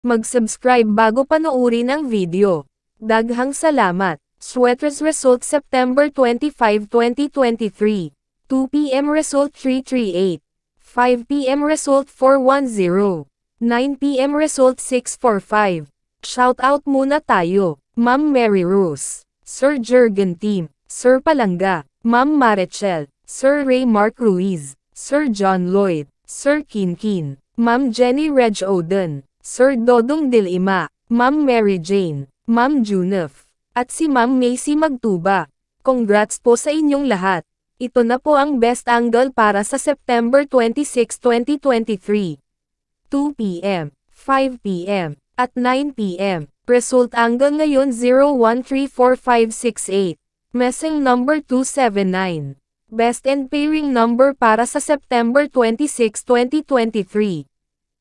Mag-subscribe bago panoorin ang video. Daghang salamat. Sweaters result September 25, 2023. 2 p.m. result 338. 5 p.m. result 410. 9 p.m. result 645. Shoutout muna tayo. Ma'am Mary Rose, Sir Jurgen Team, Sir Palanga, Ma'am Marichel, Sir Ray Mark Ruiz, Sir John Lloyd, Sir Kinkin, Ma'am Jenny Reg Oden, Sir Dodong Dilima, Ma'am Mary Jane, Ma'am Junef, at si Ma'am Macy Magtuba. Congrats po sa inyong lahat. Ito na po ang best angle para sa September 26, 2023. 2 p.m., 5 p.m., at 9 p.m. Result angle ngayon 01345668. Messing number 279. Best and pairing number para sa September 26, 2023.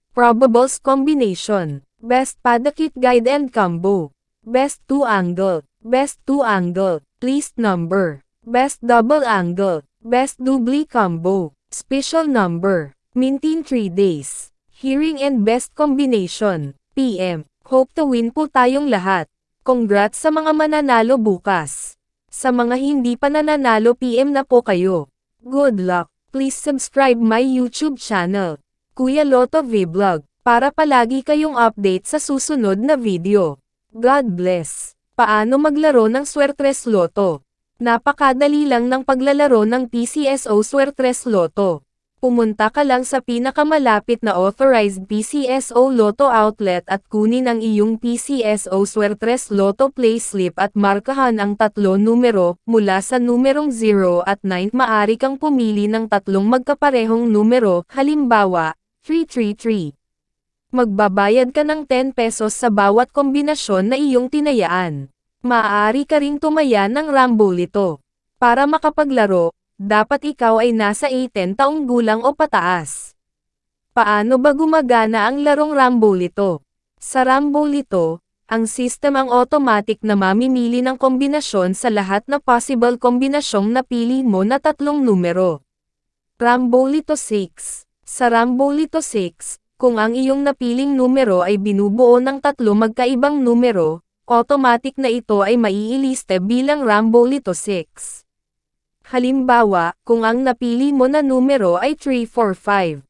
Probables combination. Best Padakit Guide and Combo. Best 2 angle. Best 2 angle. Least number. Best double angle. Best doubly combo. Special number. Mintin 3 days. Hearing and best combination. PM. Hope to win po tayong lahat. Congrats sa mga mananalo bukas. Sa mga hindi pa nananalo PM na po kayo. Good luck. Please subscribe my YouTube channel. Kuya Lotto Vlog, para palagi kayong update sa susunod na video. God bless. Paano maglaro ng Swertres Lotto? Napakadali lang ng paglalaro ng PCSO Swertres Lotto. Pumunta ka lang sa pinakamalapit na authorized PCSO Lotto outlet at kunin ang iyong PCSO Swertres Lotto payslip at markahan ang 3 numero, mula sa numerong 0 at 9. Maaari kang pumili ng 3 magkaparehong numero, halimbawa, 333. Magbabayad ka ng 10 pesos sa bawat kombinasyon na iyong tinayaan. Maaari ka ring tumaya ng Rambolito. Para makapaglaro, dapat ikaw ay nasa 18 taong gulang o pataas. Paano ba gumagana ang larong Rambolito? Sa Rambolito, ang system ang automatic na mamimili ng kombinasyon sa lahat na possible kombinasyong napili mo na 3 numero. Rambolito 6. Sa Rambolito 6, kung ang iyong napiling numero ay binubuo ng 3 magkaibang numero, automatic na ito ay maiiliste bilang Rambolito 6. Halimbawa, kung ang napili mo na numero ay 345.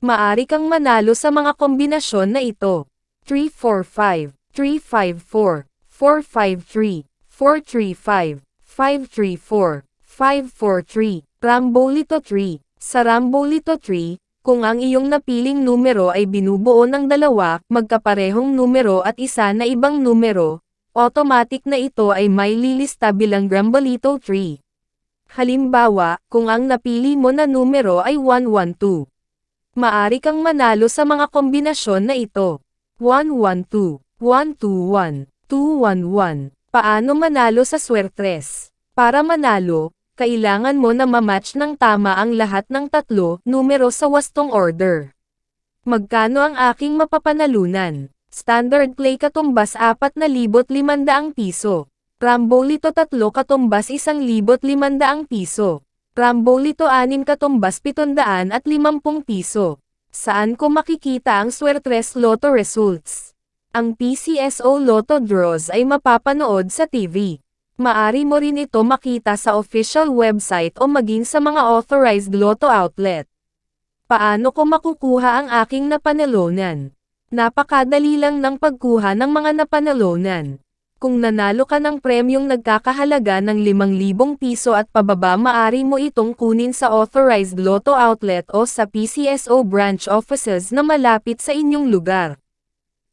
Maari kang manalo sa mga kombinasyon na ito. 345, 354, 453, 435, 534, 543, Rambolito 3. Sa Rambolito 3, kung ang iyong napiling numero ay binubuo ng 2 magkaparehong numero at isa na ibang numero, automatic na ito ay may lilista bilang Rambolito 3. Halimbawa, kung ang napili mo na numero ay 112. Maari kang manalo sa mga kombinasyon na ito. 112, 121, 211. Paano manalo sa Swertres? Para manalo, kailangan mo na ma-match ng tama ang lahat ng 3 numero sa wastong order. Magkano ang aking mapapanalunan? Standard play katumbas 4,500 piso. Rambolito 3 katumbas 1,500 piso. Rambolito 6 katumbas 750 piso. Saan ko makikita ang Swertres Lotto results? Ang PCSO Lotto draws ay mapapanood sa TV. Maari mo rin ito makita sa official website o maging sa mga authorized Lotto outlet. Paano ko makukuha ang aking napanalunan? Napakadali lang ng pagkuha ng mga napanalunan. Kung nanalo ka ng premyong nagkakahalaga ng 5,000 piso at pababa, maari mo itong kunin sa authorized Lotto outlet o sa PCSO branch offices na malapit sa inyong lugar.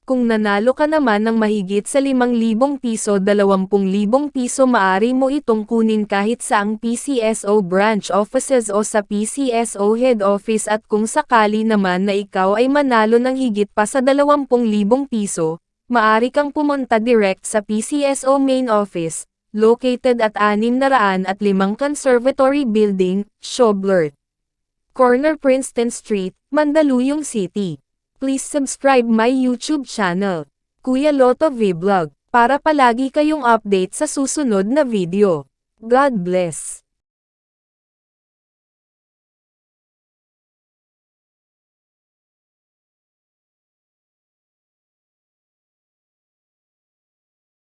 Kung nanalo ka naman ng mahigit sa 5,000 piso, 20,000 piso, maari mo itong kunin kahit sa ang PCSO branch offices o sa PCSO head office, at kung sakali naman na ikaw ay manalo ng higit pa sa 20,000 piso, maari kang pumunta direct sa PCSO main office, located at 605 Conservatory Building, Schoblert Corner, Princeton Street, Mandaluyong City. Please subscribe my YouTube channel, Kuya Lotto Vlog, para palagi kayong update sa susunod na video. God bless.